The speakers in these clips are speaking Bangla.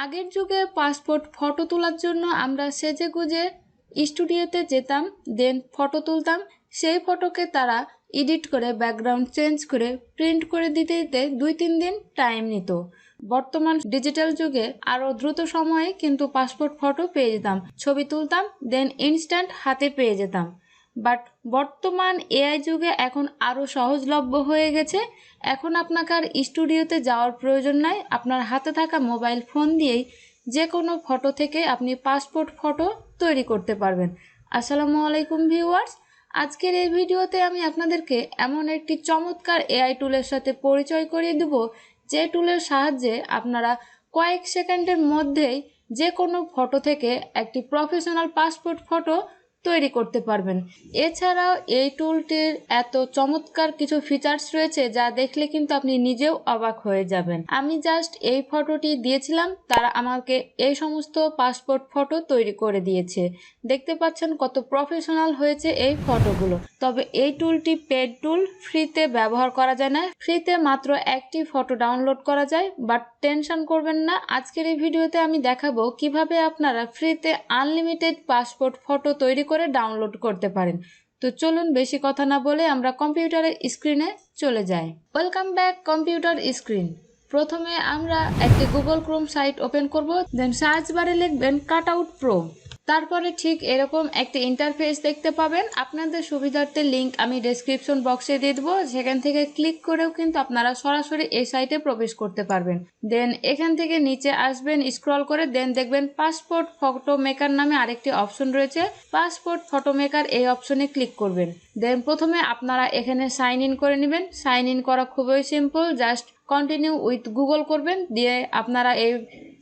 আগের যুগে পাসপোর্ট ফটো তোলার জন্য আমরা সেজেগুজে স্টুডিওতে যেতাম, দেন ফটো তুলতাম। সেই ফটোকে তারা এডিট করে ব্যাকগ্রাউন্ড চেঞ্জ করে প্রিন্ট করে দিতে দিতে 2-3 দিন টাইম নিত। বর্তমান ডিজিটাল যুগে আরও দ্রুত সময়ে কিন্তু পাসপোর্ট ফটো পেয়ে যেতাম, ছবি তুলতাম, দেন ইনস্ট্যান্ট হাতে পেয়ে যেতাম। বাট বর্তমান এআই যুগে এখন আরও সহজলভ্য হয়ে গেছে। এখন আপনাকে আর স্টুডিওতে যাওয়ার প্রয়োজন নাই, আপনার হাতে থাকা মোবাইল ফোন দিয়েই যে কোনো ফটো থেকে আপনি পাসপোর্ট ফটো তৈরি করতে পারবেন। আসসালামু আলাইকুম ভিউয়ার্স, আজকের এই ভিডিওতে আমি আপনাদেরকে এমন একটি চমৎকার এআই টুলের সাথে পরিচয় করিয়ে দেব, যে টুলের সাহায্যে আপনারা কয়েক সেকেন্ডের মধ্যেই যে কোনো ফটো থেকে একটি প্রফেশনাল পাসপোর্ট ফটো তৈরি করতে পারবেন। এছাড়াও এই টুলটির এত চমৎকার কিছু ফিচার্স রয়েছে যা দেখলে কিন্তু আপনি নিজেও অবাক হয়ে যাবেন। আমি জাস্ট এই ফটোটি দিয়েছিলাম, তারা আমাকে এই সমস্ত পাসপোর্ট ফটো তৈরি করে দিয়েছে। দেখতে পাচ্ছেন কত প্রফেশনাল হয়েছে এই ফটোগুলো। তবে এই টুলটি পেড টুল, ফ্রিতে ব্যবহার করা যায় না। ফ্রিতে মাত্র একটি ফটো ডাউনলোড করা যায়, বাট টেনশন করবেন না, আজকের এই ভিডিওতে আমি দেখাবো কিভাবে আপনারা ফ্রিতে আনলিমিটেড পাসপোর্ট ফটো তৈরি করে ডাউনলোড করতে পারেন। তো চলুন বেশি কথা না বলে আমরা কম্পিউটারের স্ক্রিনে চলে যাই। Welcome back computer screen. প্রথমে আমরা একটি গুগল ক্রোম সাইট ওপেন করব, দেন সার্চ বারে লিখবেন কাটআউট প্রো। তারপরে ঠিক এরকম একটি ইন্টারফেস দেখতে পাবেন। আপনাদের সুবিধার্থে লিঙ্ক আমি ডেসক্রিপশন বক্সে দিয়ে দেবো, সেখান থেকে ক্লিক করেও কিন্তু আপনারা সরাসরি এই সাইটে প্রবেশ করতে পারবেন। দেন এখান থেকে নিচে আসবেন, স্ক্রল করে দেন দেখবেন পাসপোর্ট ফটো মেকার নামে আরেকটি অপশন রয়েছে। পাসপোর্ট ফটো মেকার এই অপশনে ক্লিক করবেন। দেন প্রথমে আপনারা এখানে সাইন ইন করে নেবেন। সাইন ইন করা খুবই simple, just continue with Google করবেন, দিয়ে আপনারা এই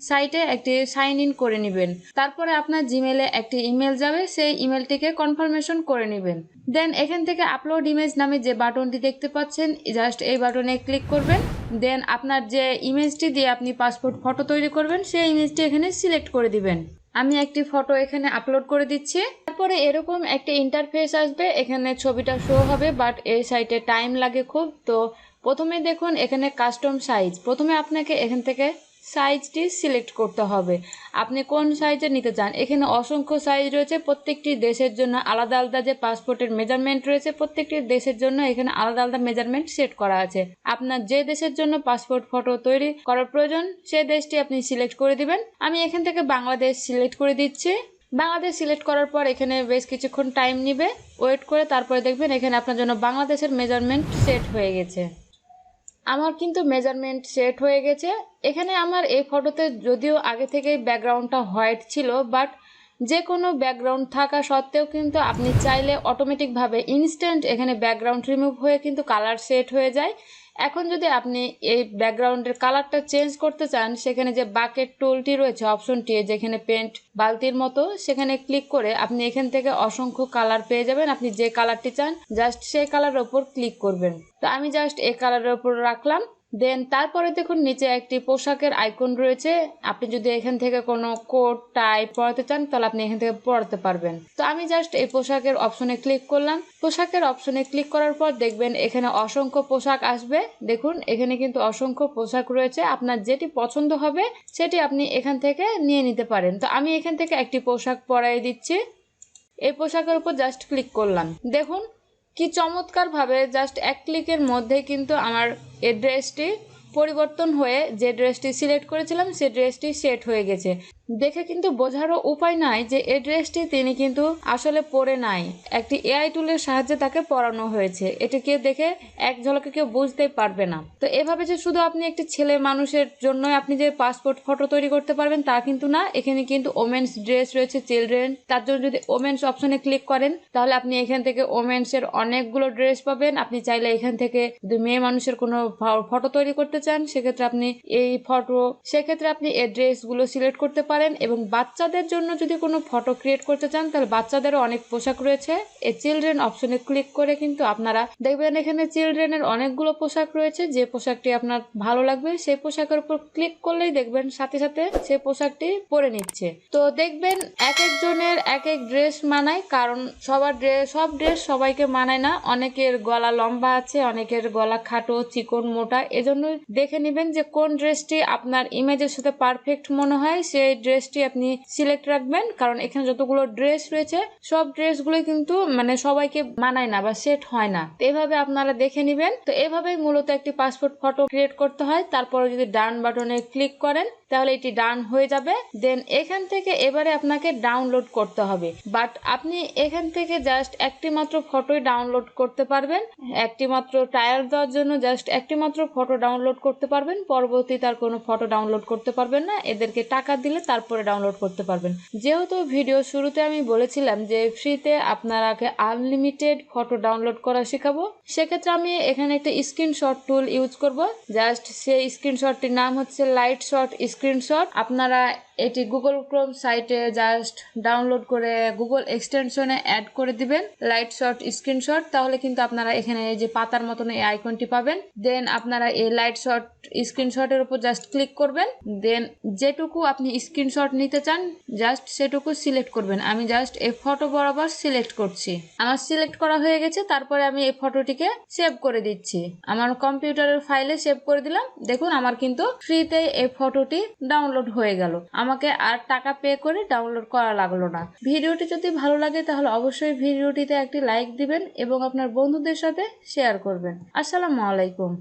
সাইটে একটি সাইন ইন করে নেবেন। তারপরে আপনার জিমেলে একটি ইমেল যাবে, সেই ইমেলটিকে কনফার্মেশন করে নেবেন। দেন এখান থেকে আপলোড ইমেজ নামে যে বাটনটি দেখতে পাচ্ছেন, জাস্ট এই বাটনে ক্লিক করবেন। দেন আপনার যে ইমেজটি দিয়ে আপনি পাসপোর্ট ফটো তৈরি করবেন সেই ইমেজটি এখানে সিলেক্ট করে দিবেন। আমি একটি ফটো এখানে আপলোড করে দিচ্ছি। তারপরে এরকম একটা ইন্টারফেস আসবে, এখানে ছবিটা শো হবে, বাট এই সাইটে টাইম লাগে খুব। তো প্রথমে দেখুন এখানে কাস্টম সাইজ, প্রথমে আপনাকে এখান থেকে সাইজটি সিলেক্ট করতে হবে, আপনি কোন সাইজে নিতে চান। এখানে অসংখ্য সাইজ রয়েছে, প্রত্যেকটি দেশের জন্য আলাদা আলাদা যে পাসপোর্টের মেজারমেন্ট রয়েছে, প্রত্যেকটি দেশের জন্য এখানে আলাদা আলাদা মেজারমেন্ট সেট করা আছে। আপনার যে দেশের জন্য পাসপোর্ট ফটো তৈরি করার প্রয়োজন সেই দেশটি আপনি সিলেক্ট করে দিবেন। আমি এখান থেকে বাংলাদেশ সিলেক্ট করে দিচ্ছি। বাংলাদেশ সিলেক্ট করার পর এখানে বেশ কিছুক্ষণ টাইম নিবে, ওয়েট করে তারপরে দেখবেন এখানে আপনার জন্য বাংলাদেশের মেজারমেন্ট সেট হয়ে গেছে। আমার কিন্তু মেজারমেন্ট সেট হয়ে গেছে। এখানে আমার এই ফটোতে যদিও আগে থেকেই ব্যাকগ্রাউন্ডটা হোয়াইট ছিল, বাট যে কোনো ব্যাকগ্রাউন্ড থাকা সত্ত্বেও কিন্তু আপনি চাইলে অটোমেটিকভাবে ইনস্ট্যান্ট এখানে ব্যাকগ্রাউন্ড রিমুভ হয়ে কিন্তু কালার সেট হয়ে যায়। এখন যদি আপনি এই ব্যাকগ্রাউন্ডের কালারটা চেঞ্জ করতে চান, সেখানে যে বাকেট টুলটি রয়েছে অপশনটি, যেখানে পেন্ট বালতির মতো, সেখানে ক্লিক করে আপনি এখান থেকে অসংখ্য কালার পেয়ে যাবেন। আপনি যে কালারটি চান জাস্ট সেই কালারের ওপর ক্লিক করবেন। তো আমি জাস্ট এই কালারের ওপর রাখলাম। দেন তারপরে দেখুন নিচে একটি পোশাকের আইকন রয়েছে, আপনি যদি এখান থেকে কোনো কোট টাই পরাতে চান তাহলে আপনি এখান থেকে পরাতে পারবেন। তো আমি জাস্ট এই পোশাকের অপশনে ক্লিক করলাম। পোশাকের অপশনে ক্লিক করার পর দেখবেন এখানে অসংখ্য পোশাক আসবে। দেখুন এখানে কিন্তু অসংখ্য পোশাক রয়েছে, আপনার যেটি পছন্দ হবে সেটি আপনি এখান থেকে নিয়ে নিতে পারেন। তো আমি এখান থেকে একটি পোশাক পরাই দিচ্ছি। এই পোশাকের উপর জাস্ট ক্লিক করলাম। দেখুন কি চমৎকার ভাবে জাস্ট এক ক্লিকের মধ্যে কিন্তু আমার এই ড্রেসটি পরিবর্তন হয়ে যে ড্রেসটি সিলেক্ট করেছিলাম সেই ড্রেসটি সেট হয়ে গেছে। দেখে কিন্তু বোঝারও উপায় নাই যে এই ড্রেসটি তিনি কিন্তু আসলে পরে নাই, একটি এআই টুলের সাহায্যে তাকে পরানো হয়েছে। এটিকে দেখে এক ঝলকে কেউ বুঝতেই পারবে না। তো এভাবে যে শুধু আপনি একটি ছেলে মানুষের জন্য আপনি যে পাসপোর্ট ফটো তৈরি করতে পারবেন তা কিন্তু না, এখানে কিন্তু ওমেন্স ড্রেস রয়েছে, চিলড্রেন। তার জন্য যদি ওমেন্স অপশনে ক্লিক করেন তাহলে আপনি এখান থেকে ওমেন্সের অনেকগুলো ড্রেস পাবেন। আপনি চাইলে এখান থেকে যদি মেয়ে মানুষের কোনো ফটো তৈরি করতে চান সেক্ষেত্রে আপনি এই ড্রেসগুলো সিলেক্ট করতে পারেন। এবং বাচ্চাদের জন্য যদি কোনো ফটো ক্রিয়েট করতে চান তাহলে বাচ্চাদেরও অনেক পোশাক রয়েছে। এই চিলড্রেন অপশনে ক্লিক করে কিন্তু আপনারা দেখবেন এখানে চিলড্রেনের অনেকগুলো পোশাক রয়েছে। যে পোশাকটি আপনার ভালো লাগবে সেই পোশাকের উপর ক্লিক করলেই দেখবেন সাথে সাথে সেই পোশাকটি পরে নিচ্ছে। তো দেখবেন এক একজনের এক এক ড্রেস মানায়, কারণ সব ড্রেস সবাইকে মানায় না। অনেকের গলা লম্বা আছে, অনেকের গলা খাটো চিকন মোটা, এজন্য দেখে নেবেন যে কোন ড্রেসটি আপনার ইমেজের সাথে পারফেক্ট মনে হয়, সেই ড্রেসটি আপনি সিলেক্ট রাখবেন। কারণ এখানে যতগুলো ড্রেস রয়েছে সব ড্রেসগুলো কিন্তু মানে সবাইকে মানায় না বা সেট হয় না, তো এভাবে আপনারা দেখে নেবেন। তো এভাবেই মূলত একটি পাসপোর্ট ফটো ক্রিয়েট করতে হয়। তারপরে যদি ডান বাটনে ক্লিক করেন তাহলে এটি ডান হয়ে যাবে। দেন এখান থেকে এবারে আপনাকে ডাউনলোড করতে হবে, বাট আপনি এখান থেকে জাস্ট একটি মাত্র ফটোই ডাউনলোড করতে পারবেন। একটি মাত্র ট্রায়াল দেওয়ার জন্য জাস্ট একটি মাত্র ফটো ডাউনলোড করতে পারবেন, পরবর্তী তার কোনো ফটো ডাউনলোড করতে পারবেন না। এদেরকে টাকা দিলে তারপরে ডাউনলোড করতে পারবেন। যেহেতু ভিডিও শুরুতে আমি বলেছিলাম যে ফ্রিতে আপনারাকে আনলিমিটেড ফটো ডাউনলোড করা শেখাবো, সেক্ষেত্রে আমি এখানে একটা স্ক্রিনশট টুল ইউজ করব। জাস্ট সেই স্ক্রিনশটটির নাম হচ্ছে লাইট শট স্ক্রিনশট। আপনারা এটি গুগল ক্রোম সাইটে জাস্ট ডাউনলোড করে গুগল এক্সটেনশনে অ্যাড করে দিবেন লাইট শট স্ক্রিনশট, তাহলে কিন্তু আপনারা এখানে এই যে পাতার মতন এই আইকনটি পাবেন। দেন আপনারা এই লাইট শট স্ক্রিনশটের উপর জাস্ট ক্লিক করবেন। দেন যেটুকু আপনি স্ক্রিনশট নিতে চান জাস্ট সেটুকু সিলেক্ট করবেন। আমি জাস্ট এই ফটো বরাবর সিলেক্ট করছি, আমার সিলেক্ট করা হয়ে গেছে। তারপরে আমি এই ফটোটিকে সেভ করে দিচ্ছি, আমার কম্পিউটারের ফাইলে সেভ করে দিলাম। দেখুন আমার কিন্তু ফ্রিতে এই ফটোটি ডাউনলোড হয়ে গেল, আমাকে আর টাকা পে করে ডাউনলোড করা লাগলো না। ভিডিওটি যদি ভালো লাগে তাহলে অবশ্যই ভিডিওটিতে একটি লাইক দিবেন এবং আপনার বন্ধুদের সাথে শেয়ার করবেন। আসসালামু আলাইকুম।